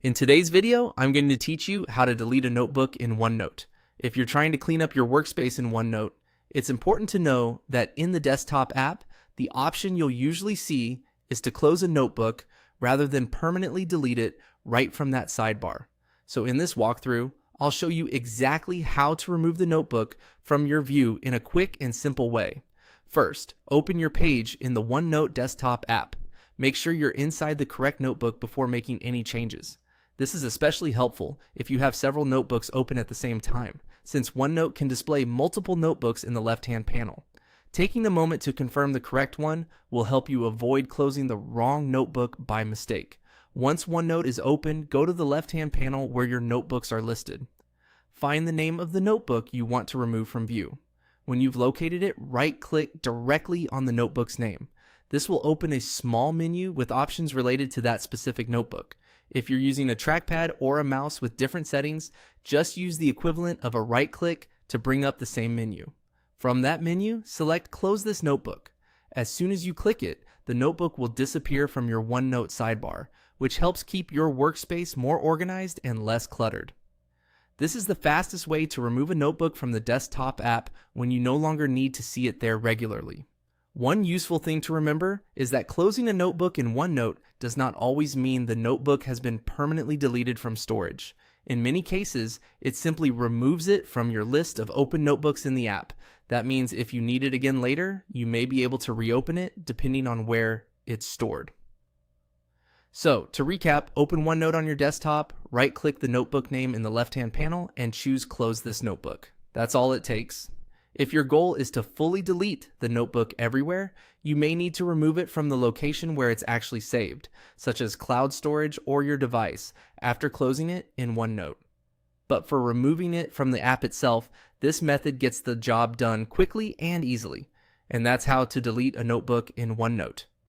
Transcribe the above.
In today's video, I'm going to teach you how to delete a notebook in OneNote. If you're trying to clean up your workspace in OneNote, it's important to know that in the desktop app, the option you'll usually see is to close a notebook rather than permanently delete it right from that sidebar. So in this walkthrough, I'll show you exactly how to remove the notebook from your view in a quick and simple way. First, open your page in the OneNote desktop app. Make sure you're inside the correct notebook before making any changes. This is especially helpful if you have several notebooks open at the same time, since OneNote can display multiple notebooks in the left-hand panel. Taking a moment to confirm the correct one will help you avoid closing the wrong notebook by mistake. Once OneNote is open, go to the left-hand panel where your notebooks are listed. Find the name of the notebook you want to remove from view. When you've located it, right-click directly on the notebook's name. This will open a small menu with options related to that specific notebook. If you're using a trackpad or a mouse with different settings, just use the equivalent of a right click to bring up the same menu. From that menu, select Close this notebook. As soon as you click it, the notebook will disappear from your OneNote sidebar, which helps keep your workspace more organized and less cluttered. This is the fastest way to remove a notebook from the desktop app when you no longer need to see it there regularly. One useful thing to remember is that closing a notebook in OneNote does not always mean the notebook has been permanently deleted from storage. In many cases, it simply removes it from your list of open notebooks in the app. That means if you need it again later, you may be able to reopen it depending on where it's stored. So, to recap, open OneNote on your desktop, right-click the notebook name in the left-hand panel, and choose Close this notebook. That's all it takes. If your goal is to fully delete the notebook everywhere, you may need to remove it from the location where it's actually saved, such as cloud storage or your device, after closing it in OneNote. But for removing it from the app itself, this method gets the job done quickly and easily. And that's how to delete a notebook in OneNote.